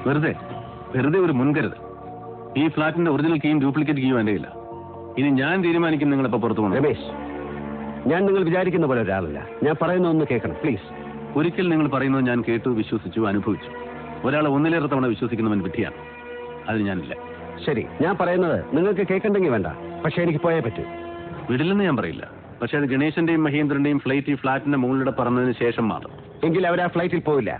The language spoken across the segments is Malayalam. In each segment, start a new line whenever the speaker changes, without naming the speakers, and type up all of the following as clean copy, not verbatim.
വെറുതെ ഒരു മുൻകരുത്. ഈ ഫ്ലാറ്റിന്റെ ഒറിജിനൽ കീയും ഡ്യൂപ്ലിക്കേറ്റ് കീയും എൻ്റെ ഇല്ല. ഇനി ഞാൻ തീരുമാനിക്കും നിങ്ങൾ എപ്പോൾ പുറത്തു പോകണം.
രമേശ്, ഞാൻ നിങ്ങൾ വിചാരിക്കുന്ന പോലെ ഒരാളല്ല. ഞാൻ പറയുന്ന ഒന്ന് കേൾക്കണം പ്ലീസ്.
ഒരിക്കൽ നിങ്ങൾ പറയുന്നത് ഞാൻ കേട്ടു, വിശ്വസിച്ചു, അനുഭവിച്ചു. ഒരാളെ ഒന്നിലേറെ തവണ വിശ്വസിക്കുന്നവൻ വിഡ്ഢിയാണ്. അതിന് ഞാനില്ല.
ശരി, ഞാൻ പറയുന്നത് നിങ്ങൾക്ക് കേൾക്കണ്ടെങ്കിൽ വേണ്ട, പക്ഷെ എനിക്ക് പോയേ പറ്റൂ.
വിടില്ലെന്ന് ഞാൻ പറയില്ല, പക്ഷെ അത് ഗണേശന്റെയും മഹേന്ദ്രന്റെയും ഫ്ലൈറ്റ് ഈ ഫ്ലാറ്റിന്റെ മുകളിലൂടെ പറന്നതിന് ശേഷം മാത്രം.
എങ്കിൽ അവർ ആ ഫ്ലൈറ്റിൽ പോവില്ല.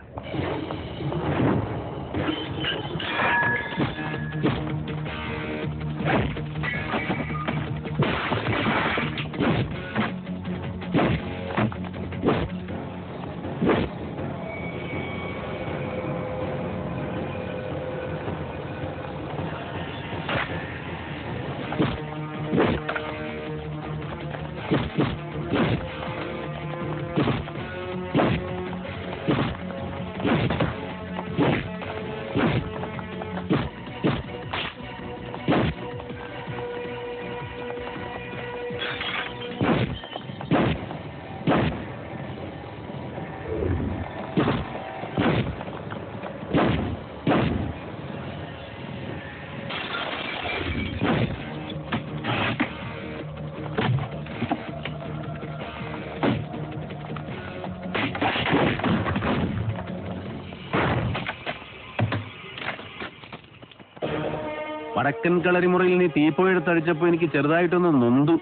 വടക്കൻ കളരിമുറയിൽ നീ തീപ്പോയെടുത്തടിച്ചപ്പോൾ എനിക്ക് ചെറുതായിട്ടൊന്ന് നൊന്തു.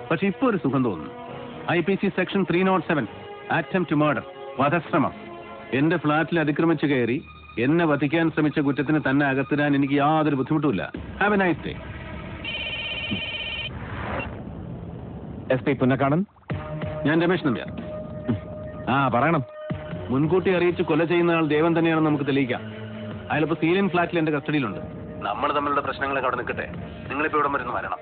പക്ഷെ ഇപ്പൊ ഒരു സുഖം തോന്നുന്നു. IPC section 307 attempt to murder, വധശ്രമം. എന്റെ ഫ്ളാറ്റിൽ അതിക്രമിച്ചു കയറി എന്നെ വധിക്കാൻ ശ്രമിച്ച കുറ്റത്തിന് തന്നെ അകത്തിടാൻ എനിക്ക് യാതൊരു ബുദ്ധിമുട്ടുമില്ല. Have a nice day.
SP Punnakkadan,
ഞാൻ രമേശ് നമ്പ്യാർ.
പറയണം.
മുൻകൂട്ടി അറിയിച്ച് കൊല ചെയ്യുന്ന ആൾ ദേവൻ തന്നെയാണെന്ന് നമുക്ക് തെളിയിക്കാം. അയാളിപ്പോ സീലിയൻ ഫ്ലാറ്റിൽ എന്റെ കസ്റ്റഡിയിലുണ്ട്. നമ്മൾ തമ്മിലുള്ള പ്രശ്നങ്ങളൊക്കെ അവിടെ നിൽക്കട്ടെ. നിങ്ങളിപ്പോ ഇവിടെ വരുന്ന വരണം.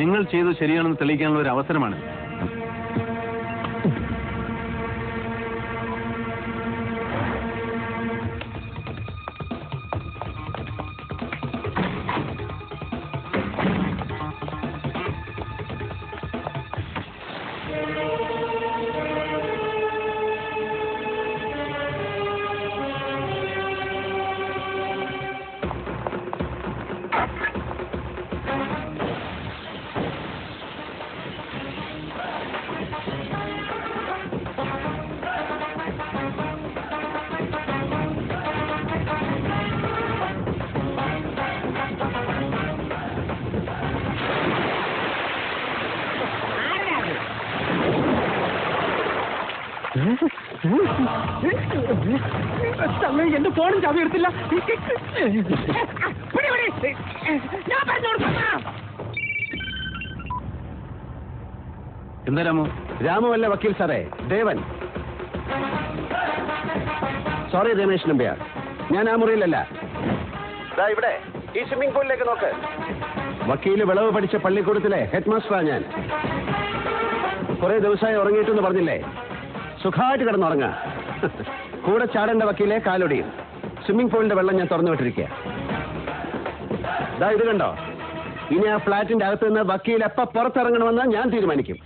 നിങ്ങൾ ചെയ്തത് ശരിയാണെന്ന് തെളിയിക്കാനുള്ള ഒരു അവസരമാണ്.
എന്റെ ഫോണും ചാവി എടുത്തില്ല.
എന്താ രാമു?
രാമുവല്ല വക്കീൽ സാറേ, ദേവൻ. സോറി രമേശ് നമ്പ്യാർ, ഞാൻ ആ മുറിയിലല്ല. ഇവിടെ ഈ സ്വിമ്മിംഗ് പൂളിലേക്ക് നോക്ക്. വക്കീല് വിളവ് പഠിച്ച പള്ളിക്കൂടത്തിലെ ഹെഡ് മാസ്റ്ററാ ഞാൻ. കുറെ ദിവസമായി ഉറങ്ങിയിട്ടെന്ന് പറഞ്ഞില്ലേ? സുഖമായിട്ട് കിടന്നുറങ്ങാ. കൂടെ ചാടേണ്ട വക്കീലെ കാലൊടിയും. സ്വിമ്മിംഗ് പൂളിന്റെ വെള്ളം ഞാൻ തുറന്നു വിട്ടിരിക്കുക. ഇത് കണ്ടോ? ഇനി ആ ഫ്ലാറ്റിന്റെ അകത്ത് നിന്ന് വക്കീൽ എപ്പ പുറത്തിറങ്ങണമെന്ന് ഞാൻ തീരുമാനിക്കും.